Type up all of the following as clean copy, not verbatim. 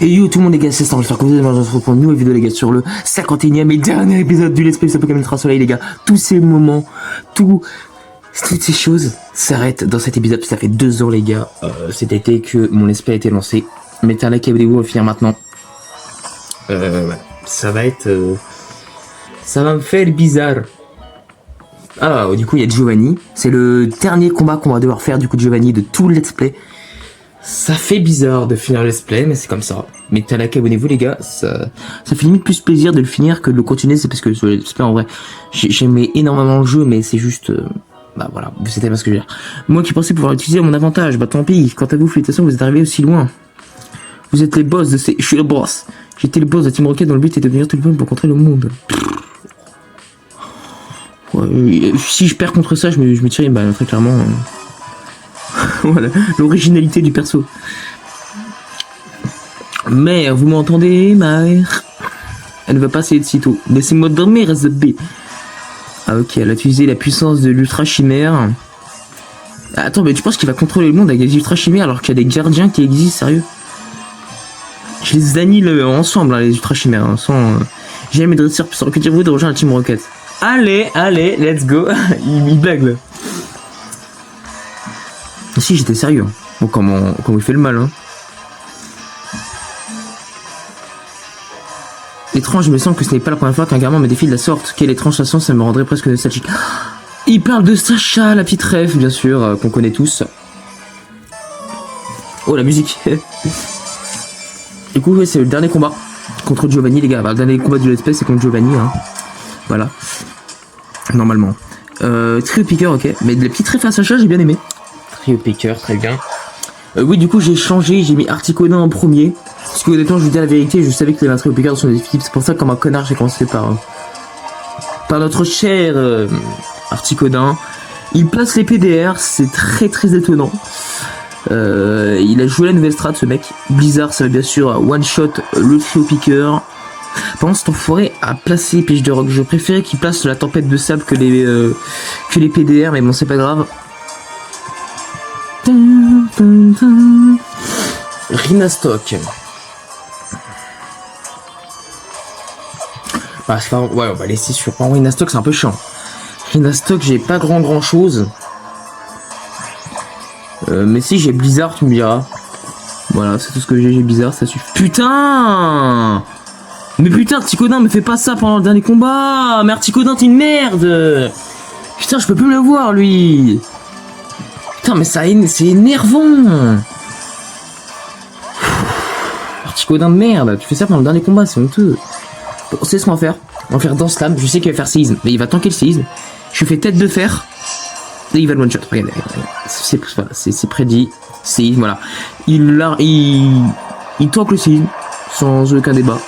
Et yo tout le monde les gars, c'est ça, on va faire comme ça, on se retrouve pour une nouvelle vidéo les gars sur le 51e et dernier épisode du Let's Play de Pokémon Ultra Soleil les gars. Tous ces moments, toutes ces choses s'arrêtent dans cet épisode, ça fait 2 ans les gars, cet été que mon Let's Play a été lancé. Mettez un like, abonnez-vous, on va le finir maintenant. Ça va être... ça va me faire bizarre. Ah, du coup il y a Giovanni, c'est le dernier combat qu'on va devoir faire du coup de Giovanni de tout le Let's Play. Ça fait bizarre de finir le Let's Play, mais c'est comme ça. Mettez un like, abonnez-vous les gars, ça fait limite plus plaisir de le finir que de le continuer, c'est parce que sur le Let's Play en vrai, j'aimais énormément le jeu, mais c'est juste... bah voilà, vous savez pas ce que je veux dire. Moi qui pensais pouvoir l'utiliser à mon avantage, bah tant pis, quant à vous, félicitations, vous êtes arrivés aussi loin. Vous êtes les boss de ces... Je suis le boss. J'étais le boss de Team Rocket dont le but est de devenir tout le monde pour contrer le monde. Ouais, si je perds contre ça, je me tire, bah très clairement... voilà, l'originalité du perso. Mère, vous m'entendez, mère? Elle ne va pas essayer de sitôt. Laissez-moi dormir, SB. Ah ok, elle a utilisé la puissance de l'ultra chimère. Ah, attends, mais tu penses qu'il va contrôler le monde avec des ultra chimères alors qu'il y a des gardiens qui existent, sérieux? Je les annule ensemble, hein, les ultra chimères, hein, sans... J'ai mes dresseurs pour recruter vous de rejoindre la Team Rocket. Allez, let's go. il blague là. Si, j'étais sérieux. Bon, comment il fait le mal, hein. Étrange, il me semble que ce n'est pas la première fois qu'un gamin me défie de la sorte. Quelle étrange façon, ça me rendrait presque nostalgique. Il parle de Sacha, la petite ref, bien sûr, qu'on connaît tous. Oh, la musique. Du coup, ouais, c'est le dernier combat contre Giovanni, les gars. Bah, le dernier combat du Let's Play, c'est contre Giovanni, hein. Voilà. Normalement. Trio Picker, ok. Mais de la petite ref à Sacha, j'ai bien aimé. Trio Picker, très bien. Oui, du coup, j'ai changé, j'ai mis Articodin en premier. Parce que honnêtement, je vous dis la vérité, je savais qu'il y avait un Trio Picker dans son équipe. C'est pour ça que, comme un connard, j'ai commencé par notre cher Articodin. Il place les PDR, c'est très très étonnant. Il a joué la nouvelle strat, ce mec. Blizzard, ça va bien sûr one shot le Trio Picker. Pendant cet enfoiré a placé les pièges de rock. Je préférais qu'il place la tempête de sable que les PDR, mais bon, c'est pas grave. Rhinastock. Bah, ouais, on va laisser sur Rhinastock, c'est un peu chiant. Rhinastock, j'ai pas grand chose. Mais si, j'ai Blizzard, tu me diras. Voilà, c'est tout ce que j'ai Blizzard, ça suffit. Putain! Mais putain, Articodin, me fais pas ça pendant le dernier combat! Mais Articodin, t'es une merde! Putain, je peux plus le voir, lui! Putain, mais c'est énervant! Articodin de merde, tu fais ça pendant le dernier combat, c'est honteux. Bon, c'est ce qu'on va faire. On va faire dans slam, je sais qu'il va faire séisme, mais il va tanker le séisme. Je fais tête de fer. Et il va le one shot, regardez. C'est prédit. Séisme, voilà. Il tank le séisme, sans aucun débat.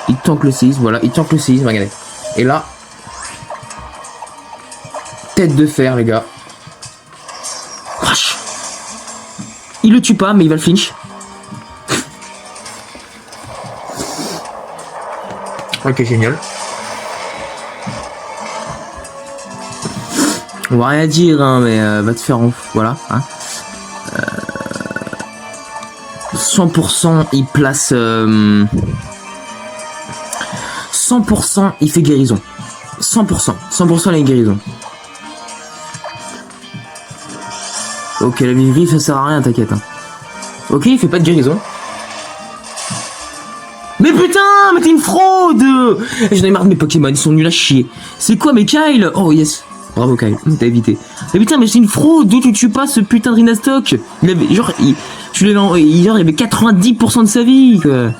Il tank le séisme, voilà. Il tank le séisme, regardez. Et là, tête de fer, les gars. Crash. Il le tue pas, mais il va le flinch. Ok, génial. On va rien dire, hein, mais va te faire en... Voilà, hein. 100% il place... 100% il fait guérison. 100% il a une guérison. Ok, la vie griffe ça sert à rien, t'inquiète. Hein. Ok, il fait pas de guérison. Mais putain, mais t'es une fraude! J'en ai marre de mes Pokémon, ils sont nuls à chier. C'est quoi, mais Kyle? Oh yes. Bravo Kyle, t'as évité. Mais putain, mais c'est une fraude, d'où tu tues pas ce putain de Rhinastock? Il avait, genre, il avait 90% de sa vie, quoi.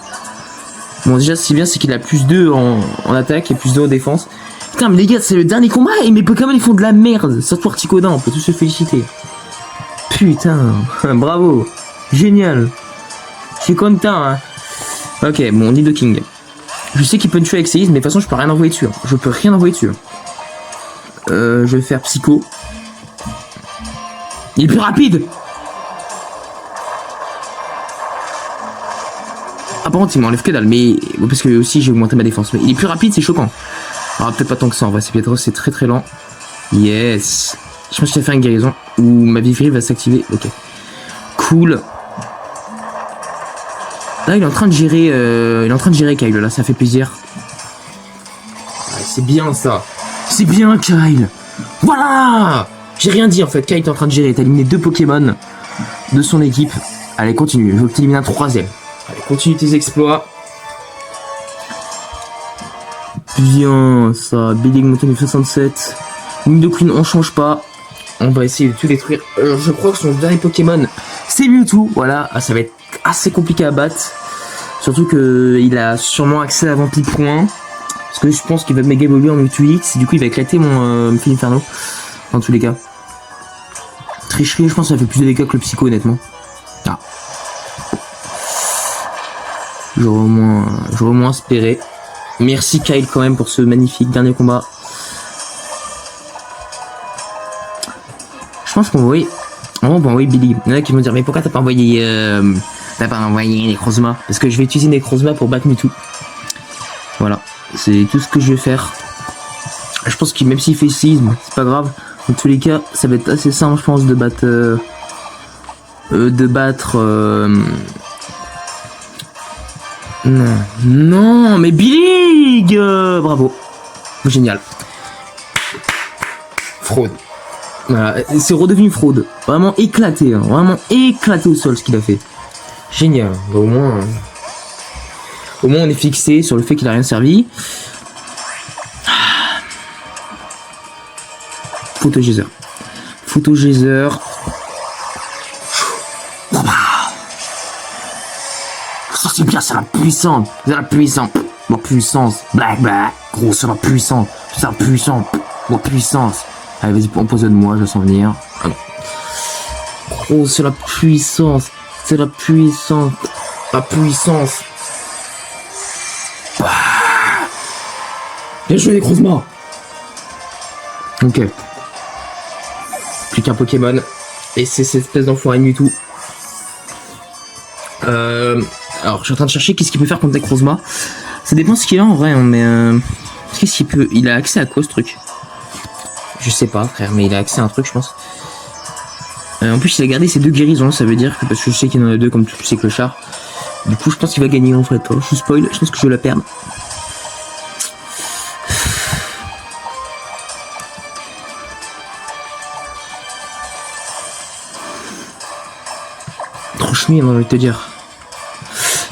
Bon, déjà, ce qui est bien, c'est qu'il a plus 2 en attaque et plus 2 en défense. Putain, mais les gars, c'est le dernier combat et mes Pokémon, ils font de la merde. Surtout Articodin, on peut tous se féliciter. Putain, bravo. Génial. Je suis content, hein. Ok, bon, Nidoking. Je sais qu'il peut me tuer avec séisme, mais de toute façon, je peux rien envoyer dessus. Je peux rien envoyer dessus. Je vais faire Psycho. Il est plus rapide. Ah par contre il m'enlève que dalle, mais parce que aussi j'ai augmenté ma défense. Mais il est plus rapide, c'est choquant. Ah peut-être pas tant que ça en vrai, c'est très lent. Yes. Je pense qu'il va faire une guérison. Ou ma Vivri va s'activer. Ok. Cool. Là, il est en train de gérer, Kyle, là, ça fait plaisir. Ouais, c'est bien, ça. C'est bien, Kyle. Voilà. J'ai rien dit, en fait. Kyle est en train de gérer. T'as éliminé 2 Pokémon de son équipe. Allez, continue. Je veux que t'élimines un 3e. Allez, continue tes exploits. Bien, ça. Billing Mountain 67. Nidoqueen, on change pas. On va essayer de tout détruire. Je crois que son dernier Pokémon, c'est Mewtwo. Voilà, ça va être assez compliqué à battre. Surtout qu'il a sûrement accès à Ventile Point. Parce que je pense qu'il va méga évoluer en Mewtwo X. Du coup, il va éclater mon Fil Inferno. Dans tous les cas. Tricherie, je pense que ça fait plus de dégâts que le Psycho, honnêtement. Ah. J'aurais au moins espéré. Merci Kyle quand même pour ce magnifique dernier combat. Je pense qu'on va envoyer... On va envoyer Billy. Il y en a qui vont dire mais pourquoi t'as pas envoyé Necrozma? Parce que je vais utiliser Necrozma pour battre Mewtwo. Voilà. C'est tout ce que je vais faire. Je pense que même s'il fait sisme, c'est pas grave. Dans tous les cas, ça va être assez simple je pense de battre... Non, mais Billy bravo. Génial. Fraude. Voilà, c'est redevenu fraude. Vraiment éclaté, hein. Vraiment éclaté au sol ce qu'il a fait. Génial. Bah, au moins on est fixé sur le fait qu'il a rien servi. Photogeyser. Ça c'est bien, c'est la puissance. C'est la puissance. Ma puissance. Black. Gros, c'est la puissance. C'est la puissance. Ma puissance. Allez, vas-y, empoisonne-moi, je le sens venir. Ah non. Gros, c'est la puissance. C'est la puissance. La puissance. Bien joué, Necrozma. Ok. Plus qu'un Pokémon. Et c'est cette espèce d'enfoiré de Mewtwo. Alors, je suis en train de chercher qu'est-ce qu'il peut faire contre Necrozma. Ça dépend ce qu'il a en vrai, hein, mais qu'est-ce qu'il peut... Il a accès à quoi ce truc? Je sais pas, frère, mais il a accès à un truc, je pense. En plus, il a gardé ses 2 guérisons, ça veut dire que... Parce que je sais qu'il y en a 2 comme tous ces clochards. Du coup, je pense qu'il va gagner en fait. Je spoil, je pense que je vais la perdre. Trop chemie, on va te dire.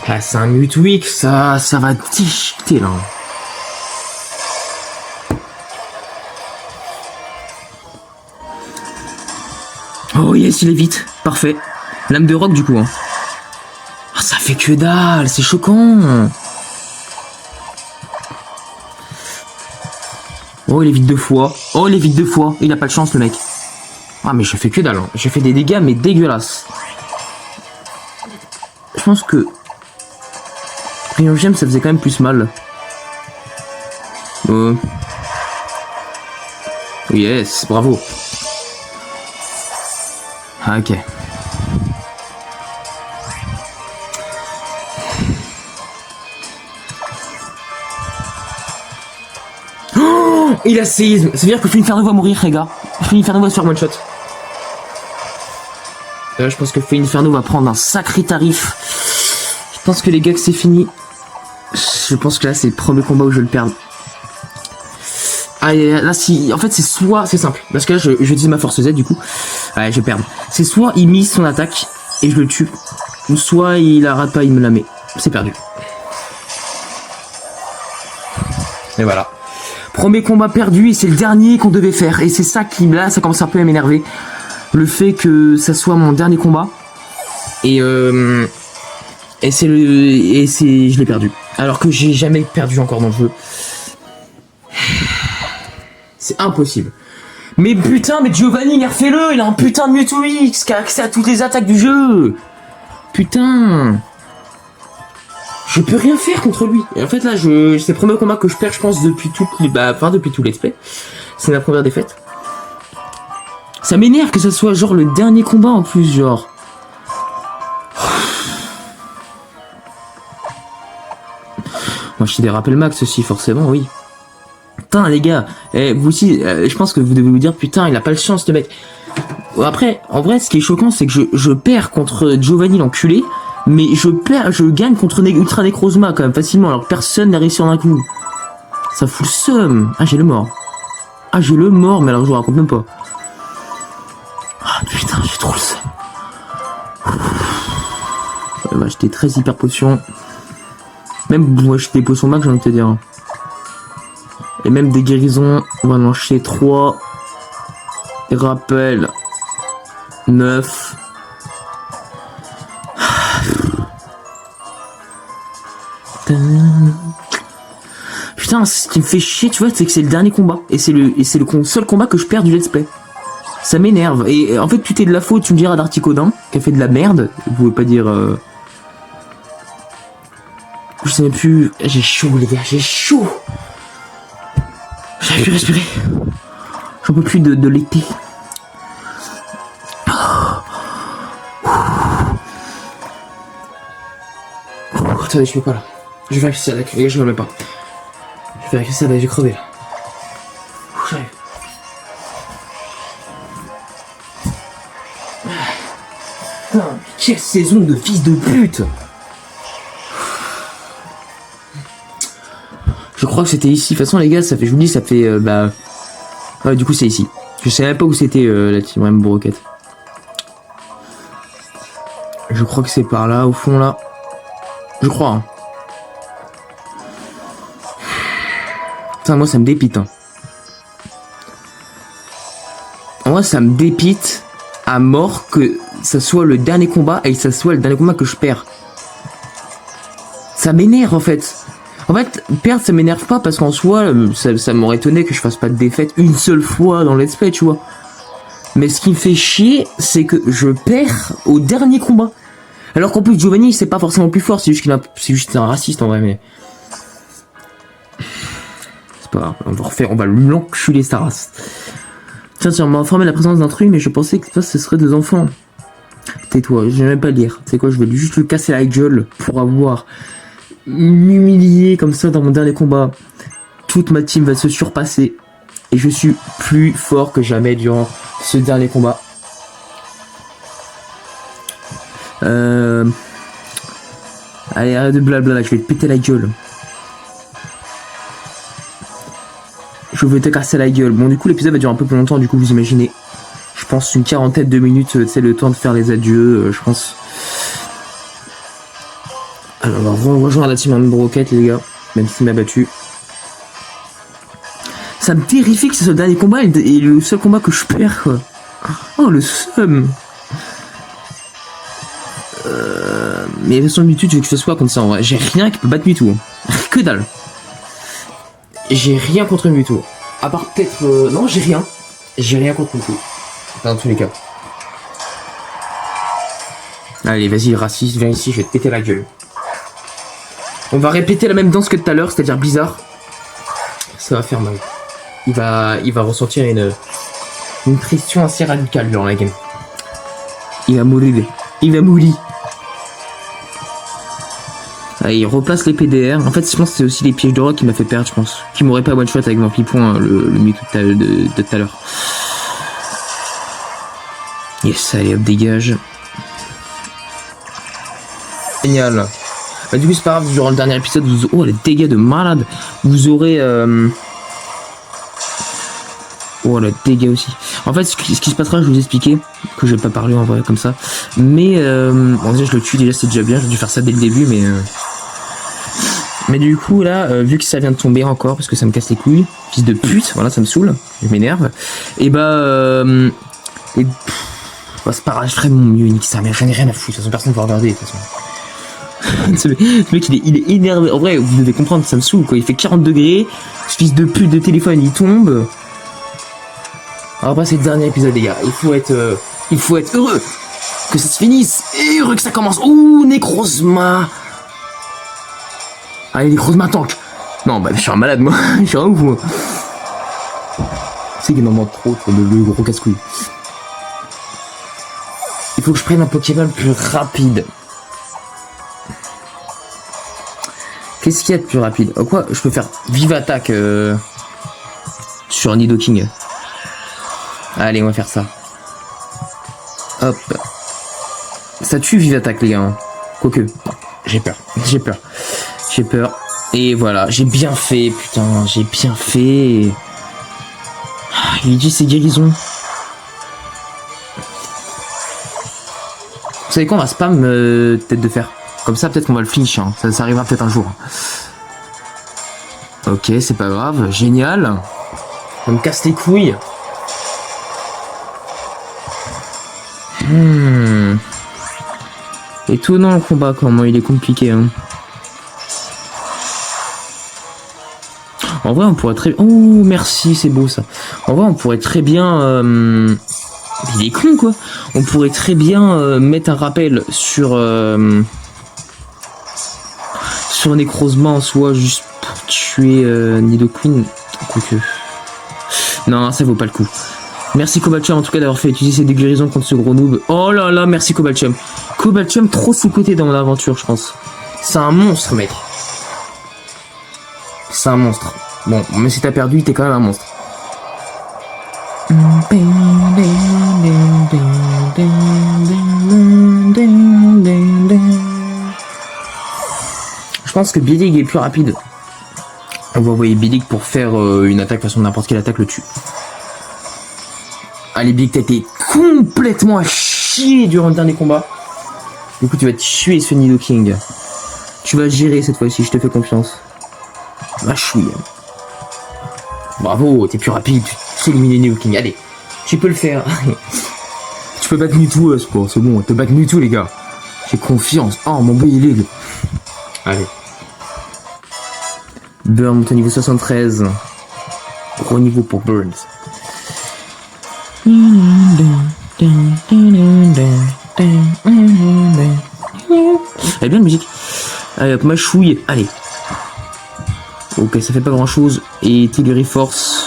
Ah, c'est un Mewtwo X, ça va discuter là. Oh yes, il est vite, parfait. Lame de roc du coup. Hein. Oh, ça fait que dalle, c'est choquant. Oh, il est vite 2 fois. Oh, il est vite 2 fois. Il a pas de chance le mec. Ah mais je fais que dalle. Hein. Je fais des dégâts mais dégueulasses. Je pense que Rayon Gemme ça faisait quand même plus mal. Yes, bravo. Ah, ok. Oh, il a séisme. Ça veut dire que Fil Inferno va mourir, les gars. Fil Inferno va se faire one shot. Là, je pense que Fil Inferno va prendre un sacré tarif. Je pense que les gars que c'est fini. Je pense que là c'est le premier combat où je vais le perdre. Ah, là si. En fait c'est soit. C'est simple. Parce que là je vais utiliser ma force Z du coup. Ouais, je vais perdre. C'est soit il mise son attaque et je le tue. Ou soit il la rate pas, il me la met. C'est perdu. Et voilà. Premier combat perdu et c'est le dernier qu'on devait faire. Et c'est ça qui là ça commence un peu à m'énerver. Le fait que ça soit mon dernier combat. Et c'est je l'ai perdu. Alors que j'ai jamais perdu encore dans le jeu. C'est impossible. Mais putain, mais Giovanni, nerfez-le, il a un putain de Mewtwo X qui a accès à toutes les attaques du jeu. Putain. Je peux rien faire contre lui. Et en fait là, c'est le premier combat que je perds, je pense, depuis depuis tout let's play. C'est ma première défaite. Ça m'énerve que ce soit genre le dernier combat en plus, genre. Moi je suis des rappels max aussi, forcément, oui. Putain les gars, vous aussi, je pense que vous devez vous dire putain il a pas de chance ce mec. Après, en vrai ce qui est choquant c'est que je perds contre Giovanni l'enculé, Mais je gagne contre Ultra Necrozma quand même facilement, alors que personne n'a réussi en un coup. Ça fout le seum. Ah, j'ai le mort. Ah, j'ai le mort, mais alors je vous raconte même pas. Ah putain, j'ai trop le seum. On va acheter 13 hyper potions. Même on va acheter des potions max, j'ai envie de te dire. Et même des guérisons, on va en acheter 3. Et rappel 9. Putain, ce qui me fait chier, tu vois, c'est que c'est le dernier combat. Et c'est le seul combat que je perds du let's play. Ça m'énerve. Et en fait, tout est de la faute, tu me diras, d'Articodin, qui a fait de la merde. Vous pouvez pas dire... Je sais même plus... J'ai chaud, les gars, j'ai chaud. J'arrive plus à respirer. J'en peux plus de l'été. Attendez, je peux pas là. Je vais vérifier ça avec. Les gars, je me remets pas. Je vais vérifier ça avec, j'ai crevé là. J'arrive. Putain, quelle saison de fils de pute! Je crois que c'était ici. De toute façon, les gars, ça fait, je vous dis, ça fait, ouais, du coup, c'est ici. Je sais même pas où c'était, la team Rainbow Rocket. Je crois que c'est par là, au fond, là. Je crois, hein. Putain, moi, ça me dépite, hein. Moi, ça me dépite à mort que ça soit le dernier combat et que ça soit le dernier combat que je perds. Ça m'énerve, en fait. En fait, perdre, ça m'énerve pas parce qu'en soi, ça m'aurait étonné que je fasse pas de défaite une seule fois dans le let's play, tu vois. Mais ce qui me fait chier, c'est que je perds au dernier combat. Alors qu'en plus, Giovanni, c'est pas forcément plus fort, c'est juste un raciste en vrai, mais... C'est pas grave, on va lui l'enculer sa race. Tiens, on m'a informé de la présence d'un truc, mais je pensais que ce serait des enfants. Tais-toi, je vais même pas lire. Tu sais quoi, je vais juste lui casser la gueule pour avoir... m'humilier comme ça dans mon dernier combat. Toute ma team va se surpasser et je suis plus fort que jamais durant ce dernier combat. Allez, arrête de blabla, je vais te péter la gueule. Je vais te casser la gueule. Bon, du coup, l'épisode va durer un peu plus longtemps, du coup, vous imaginez. Je pense une quarantaine de minutes, c'est le temps de faire les adieux, je pense. Alors, on va rejoindre la team Rainbow Rocket, les gars, même s'il m'a battu. Ça me terrifie que ce soit le dernier combat et le seul combat que je perds, quoi. Oh, le seum. Mais de toute façon, Mewtwo, tu veux que je fasse quoi comme ça en vrai? J'ai rien qui peut battre Mewtwo. Que dalle. J'ai rien contre Mewtwo. À part peut-être... Non, j'ai rien. J'ai rien contre Mewtwo. Dans tous les cas. Allez, vas-y, raciste, viens ici, je vais te péter la gueule. On va répéter la même danse que tout à l'heure, c'est-à-dire bizarre. Ça va faire mal. Il va ressentir une pression assez radicale durant la game. Il va mourir. Il va mourir. Allez, il replace les PDR. En fait, je pense que c'est aussi les pièges de rock qui m'a fait perdre, je pense. Qui m'aurait pas one shot avec mon pipon, le Mewtwo de tout à l'heure. Yes, allez, hop, dégage. Génial. Bah, du coup, c'est pas grave, durant le dernier épisode, oh, les dégâts de malade. Vous aurez... Oh, le dégât aussi. En fait, ce qui se passera, je vais vous expliquer, que je vais pas parler en vrai comme ça. Mais, bon, déjà, je le tue, déjà, c'est déjà bien. J'ai dû faire ça dès le début, mais... Mais du coup, là, vu que ça vient de tomber encore, parce que ça me casse les couilles, fils de pute, voilà, ça me saoule, je m'énerve. Et bah, bah, c'est pas grave, je ferai mon mieux, nique ça, mais j'en ai rien à foutre, de toute façon, personne ne va regarder, de toute façon. Ce mec, il est énervé. En vrai, vous devez comprendre que ça me saoule, quoi. Il fait 40 degrés, ce fils de pute de téléphone, il tombe. Alors après, c'est le dernier épisode, les gars. Il faut être heureux que ça se finisse et heureux que ça commence. Ouh, Necrozma. Allez, Necrozma tank. Non, bah, je suis un malade, moi. Je suis un ouf, moi. C'est qu'il m'en manque trop, le gros casse-couille. Il faut que je prenne un Pokémon plus rapide. Qu'est-ce qu'il y a de plus rapide? Quoi? Je peux faire vive attaque sur Nidoking. Allez, on va faire ça. Hop. Ça tue vive attaque, les gars. Quoique, j'ai peur. J'ai peur. J'ai peur. Et voilà, j'ai bien fait, putain, j'ai bien fait. Il dit c'est guérison. Vous savez quoi, on va spam tête de fer. Comme ça, peut-être qu'on va le finish. Hein. Ça arrivera peut-être un jour. Ok, c'est pas grave. Génial. On me casse les couilles. Étonnant le combat, comment il est compliqué. Hein. En vrai, on pourrait très... Oh, merci, c'est beau ça. En vrai, on pourrait très bien... Il est con, quoi. On pourrait très bien mettre un rappel sur... sur Necrozma en soi, juste pour tuer Nidoqueen. Quoique... Non, ça vaut pas le coup. Merci Cobalchum en tout cas d'avoir fait utiliser ses guérisons contre ce gros noob. Oh là là, merci Cobalchum. Cobalchum trop sous-côté dans mon aventure, je pense. C'est un monstre, mec. C'est un monstre. Bon, même si t'as perdu, t'es quand même un monstre. Je pense que Billig est plus rapide. On va envoyer Billig pour faire une attaque, de toute façon n'importe quelle attaque le tue. Allez Billig, t'as été complètement à chier durant le dernier combat. Du coup tu vas tuer ce Nidoking. Tu vas gérer cette fois-ci, je te fais confiance. Ma chouille. Bravo, t'es plus rapide, tu sais éliminer Nidoking. Allez, tu peux le faire. Tu peux battre Mewtwo, c'est bon, tu peux battre Mewtwo les gars. J'ai confiance. Oh mon boy il est. Allez. Burn monte au niveau 73. Gros niveau pour Burns. Elle est bien la musique. Allez hop, ma chouille. Allez. Ok, ça fait pas grand chose. Et Tiggery Force.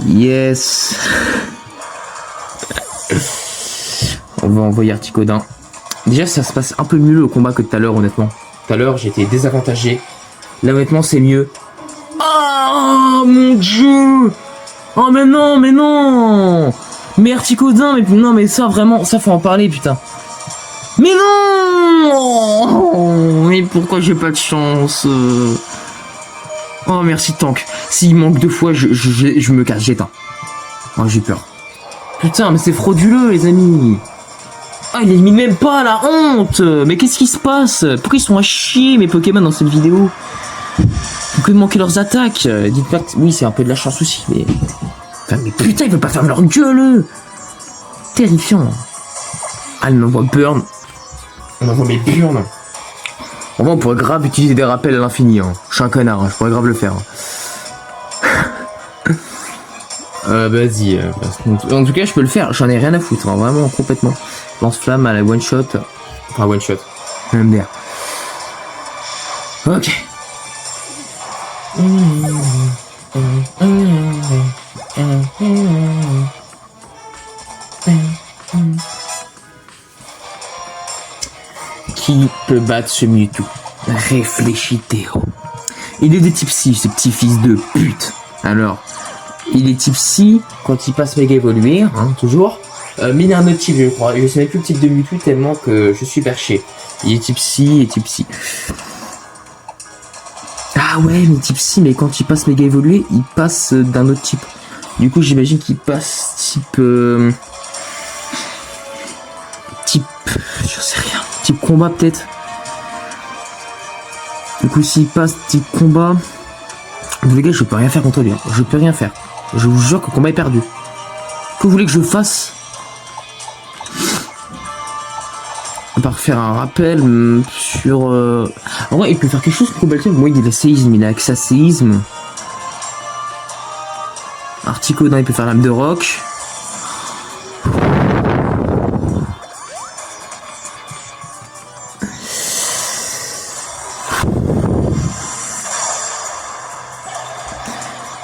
Yes. On va envoyer Articodin. Déjà, ça se passe un peu mieux le combat que tout à l'heure, honnêtement. Tout à l'heure, j'étais désavantagé. Là, honnêtement, c'est mieux. Oh mon dieu! Oh, mais non, mais non! Mais Articodin, mais non, mais ça, vraiment, ça, faut en parler, putain. Mais non! Oh, mais pourquoi j'ai pas de chance? Oh, merci, Tank. S'il manque 2 fois, je me casse, j'éteins. Oh, j'ai peur. Putain, mais c'est frauduleux, les amis. Ah, il élimine même pas, la honte! Mais qu'est-ce qui se passe? Pourquoi ils sont à chier, mes Pokémon, dans cette vidéo? Faut que de manquer leurs attaques. Dites pas que... Oui, c'est un peu de la chance aussi, mais... Enfin, mais putain, ils veulent pas fermer leur gueule! Terrifiant. Ah, il m'envoie Burn. On envoie mes Burn. En vrai, on pourrait grave utiliser des rappels à l'infini. Hein. Je suis un connard, hein. Je pourrais grave le faire. Vas-y. En tout cas, je peux le faire. J'en ai rien à foutre. Hein. Vraiment, complètement. Lance-flamme à la one-shot. Enfin, one-shot. MDR. Ok. Qui peut battre ce Mewtwo? Réfléchis, Théo. Il est de type Psy, ce petit fils de pute. Alors, il est type Psy quand il passe méga évoluer, hein, toujours. Mais il a un autre type, je crois. Je sais même plus le type de Mewtwo tellement que je suis perché. Il est type Psy et type Psy. Ah ouais, mais type Psy, mais quand il passe méga évolué, il passe d'un autre type. Du coup, j'imagine qu'il passe type... type... je sais rien. Type combat, peut-être. Du coup, s'il passe type combat... Les gars, je peux rien faire contre lui. Hein. Je peux rien faire. Je vous jure que le combat est perdu. Que vous voulez que je fasse? À part faire un rappel sur... En vrai, il peut faire quelque chose pour combattre. Moi, il a séisme. Il a accès à séisme. Articodin, il peut faire lame de roc.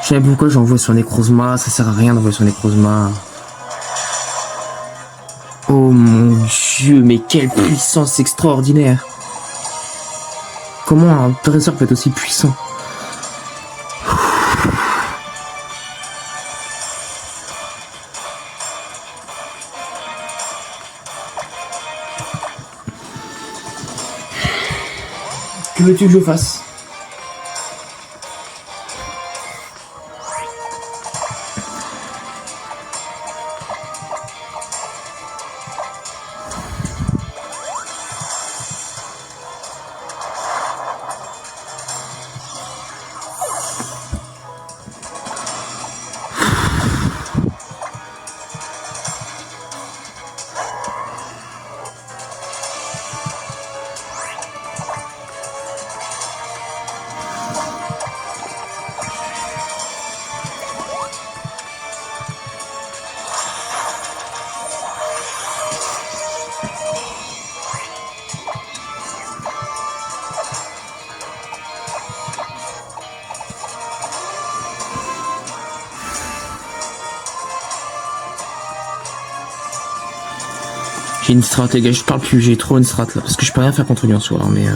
Je sais pas pourquoi j'envoie sur Necrozma, ça sert à rien d'envoyer sur Necrozma. Oh mon dieu, mais quelle puissance extraordinaire. Comment un dresseur peut être aussi puissant? Que veux-tu que je fasse? J'ai une strat, les gars, je parle plus, j'ai trop une strat là, parce que je peux rien faire contre lui en soi, hein, mais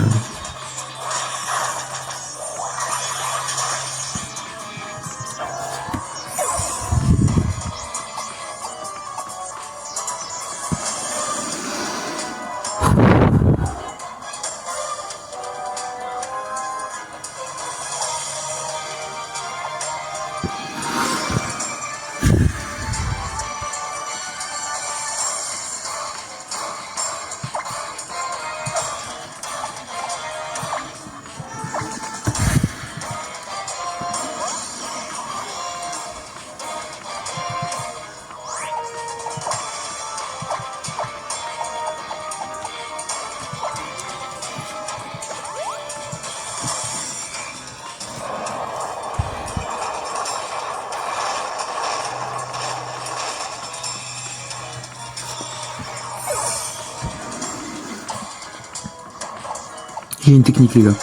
j'ai une technique, les gars.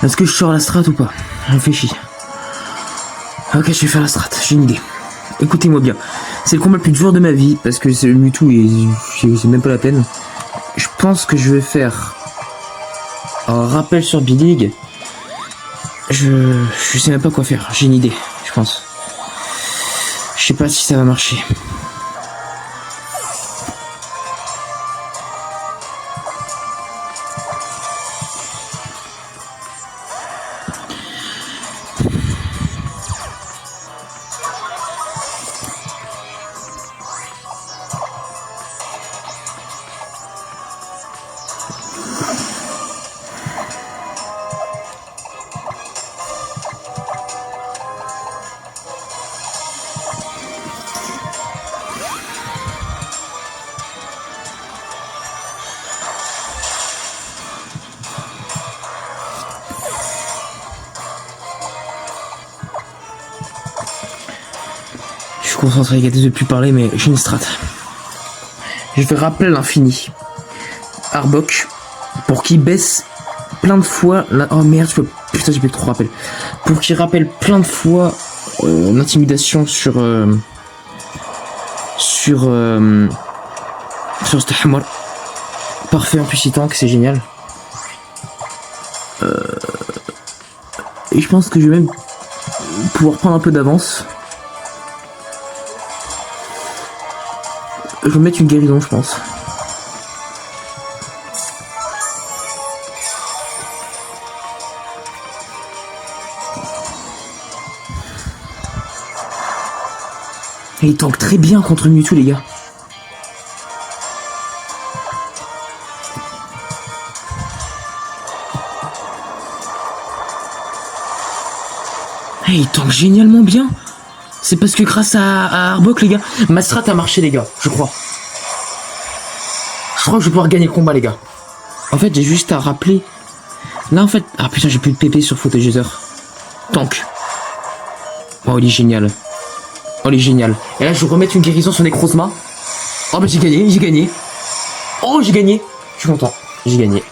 Est-ce que je sors la strat ou pas? Réfléchis. Ok, je vais faire la strat, j'ai une idée. Écoutez-moi bien. C'est le combat le plus dur de ma vie, parce que c'est le Mewtwo et c'est même pas la peine. Je pense que je vais faire un rappel sur B-League. Je sais même pas quoi faire, j'ai une idée, je pense. Je sais pas si ça va marcher. Je suis concentré, les gars, désolé de plus parler, mais j'ai une strat. Je vais rappeler l'infini. Arbok, pour qu'il baisse plein de fois la... Oh merde, putain, j'ai plus trop rappel. Pour qu'il rappelle plein de fois l'intimidation sur ce hammer. Parfait, en plus il tank, c'est génial. Et je pense que je vais même pouvoir prendre un peu d'avance. Je vais mettre une guérison, je pense. Et il tank très bien contre Mewtwo, les gars. Et il tank génialement bien. C'est parce que grâce à Arbok, les gars, ma strat a marché, les gars, je crois. Je crois que je vais pouvoir gagner le combat, les gars. En fait, j'ai juste à rappeler. Là, en fait... Ah putain, j'ai plus de PP sur Photogazer. Tank. Oh, il est génial. Oh, il est génial. Et là, je vais remettre une guérison sur Necrozma. Oh, bah j'ai gagné, j'ai gagné. Oh, j'ai gagné. Je suis content, j'ai gagné.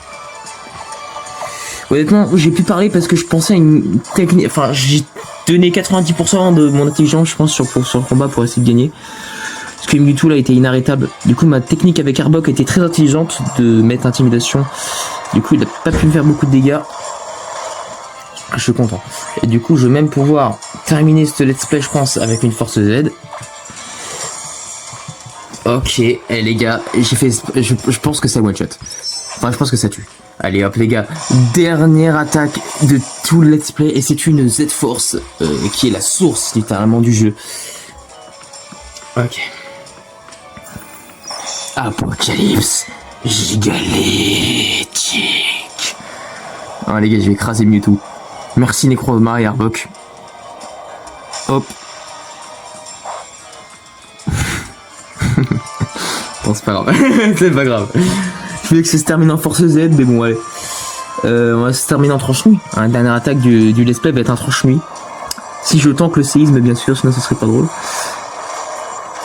Honnêtement, j'ai pu parler parce que je pensais à une technique... Enfin, j'ai donné 90% de mon intelligence, je pense, sur le combat pour essayer de gagner. Parce que Mewtwo, là, était inarrêtable. Du coup, ma technique avec Arbok était très intelligente de mettre intimidation. Du coup, il n'a pas pu me faire beaucoup de dégâts. Je suis content. Et du coup, je vais même pouvoir terminer ce let's play, je pense, avec une force Z. Ok, et les gars, j'ai fait... Je pense que ça one shot. Enfin, je pense que ça tue. Allez hop les gars, dernière attaque de tout le let's play et c'est une Z-Force qui est la source littéralement du jeu. Ok. Apocalypse gigalétique. Ah les gars, je vais écraser Mewtwo. Merci Necrozma et Arbok. Hop. Bon, c'est pas grave. C'est pas grave. Je voulais que ça se termine en force Z, mais bon, allez. On va se terminer en tranche-nuit. La dernière attaque du let's play va être un tranche-nuit. Si je tank le séisme, bien sûr, sinon ce serait pas drôle.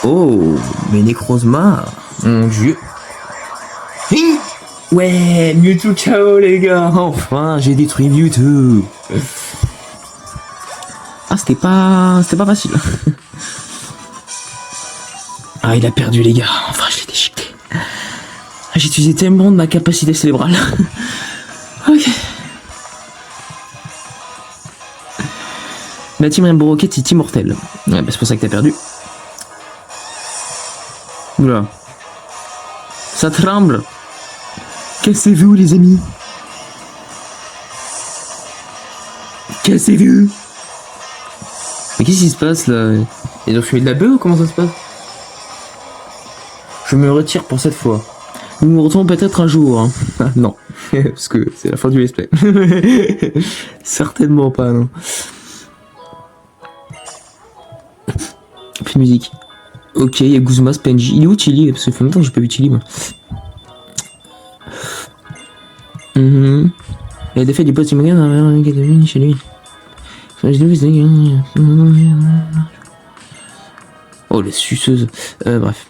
Oh, mais Necrozma, mon dieu. Ouais, Mewtwo KO les gars. Enfin, j'ai détruit Mewtwo. Ah, c'était pas facile. Ah, il a perdu les gars. Enfin, je l'ai déchiqueté. J'ai utilisé tellement de ma capacité cérébrale. Ok. Ma team Rainbow Rocket est immortelle. Ouais, bah c'est pour ça que t'as perdu. Oula. Ça tremble. Cassez-vous les amis. Cassez-vous. Mais qu'est-ce qui se passe là? Ils ont fumé de la bœuf ou comment ça se passe? Je me retire pour cette fois. Nous nous retrouvons peut-être un jour. Hein. Ah, non. Parce que c'est la fin du let's play. Certainement pas, non. Plus de musique. Ok, il y a Guzma, Spenji. Il est où Chili? Parce que ça fait longtemps que j'ai pas vu Chili, moi. Il a défait du poste immédiat chez lui. Oh, les suceuses. Bref.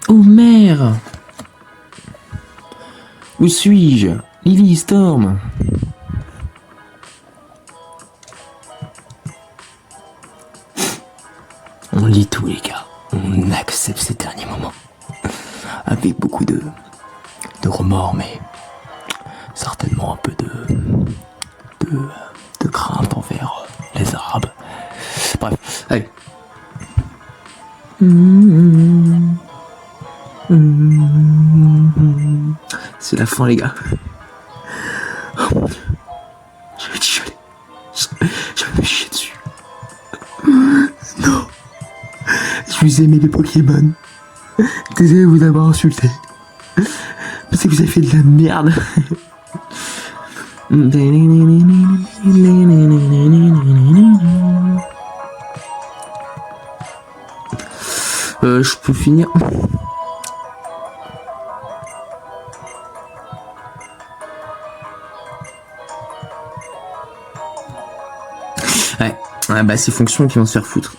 Oh merde! Où suis-je? Lily Storm. On lit tout les gars. On accepte ces derniers moments. Avec beaucoup de remords, mais certainement un peu de crainte envers les Arabes. Bref, allez. C'est la fin les gars. Oh mon dieu. Je vais chialer. Je vais me chier dessus. Non. Je vous aimais les Pokémon. Désolé de vous avoir insulté. Parce que vous avez fait de la merde. Je peux finir. Ouais, bah c'est fonctions qui vont se faire foutre.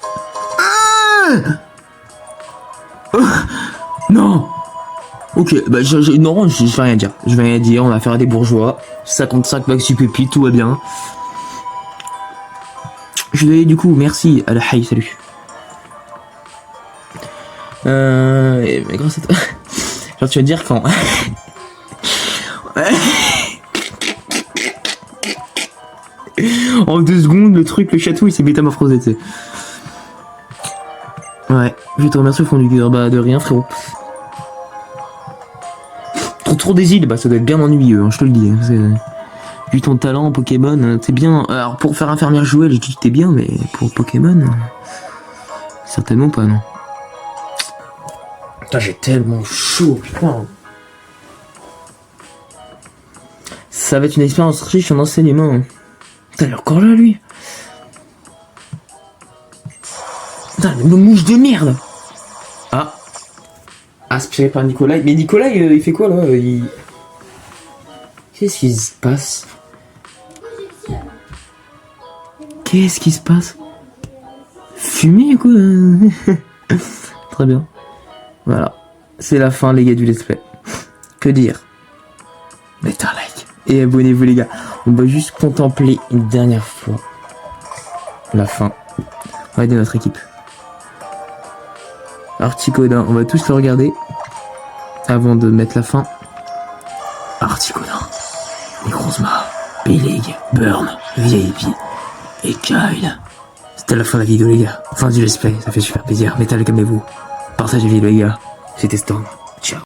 Non. Ok, bah non, je vais rien dire. Je vais rien dire, on va faire des bourgeois. 55 maxi pépite, tout va bien. Je vais du coup, merci. À la haï, salut. Mais grâce à toi. Genre tu vas dire quand. En 2 secondes, le truc, le château, il s'est métamorphosé, tu sais. Ouais, je te remercie au fond du cœur. Bah, de rien, frérot. Tour des îles, bah, ça doit être bien ennuyeux, hein, je te le dis. Vu ton talent en Pokémon, t'es bien. Alors, pour faire infirmière jouelle, je dis que t'es bien, mais pour Pokémon, certainement pas, non. Putain, j'ai tellement chaud, putain. Ça va être une expérience riche en enseignement. Putain, il est encore là, lui. Putain, une mouche de merde. Ah. Aspiré par Nicolas. Mais Nicolas, il fait quoi, là? Qu'est-ce qui se passe? Qu'est-ce qui se passe? Fumer, quoi. Très bien. Voilà. C'est la fin, les gars, du let's play. Que dire? Mettez un like. Et abonnez-vous, les gars. On va juste contempler une dernière fois la fin. On va aider notre équipe. Articodin, on va tous le regarder avant de mettre la fin. Articodin, Necrozma, Belig, Burn, VIP et Kyle. C'était la fin de la vidéo, les gars. Fin du let's play, ça fait super plaisir. Mettez le calmez-vous. Partagez la vidéo, les gars. C'était Storm.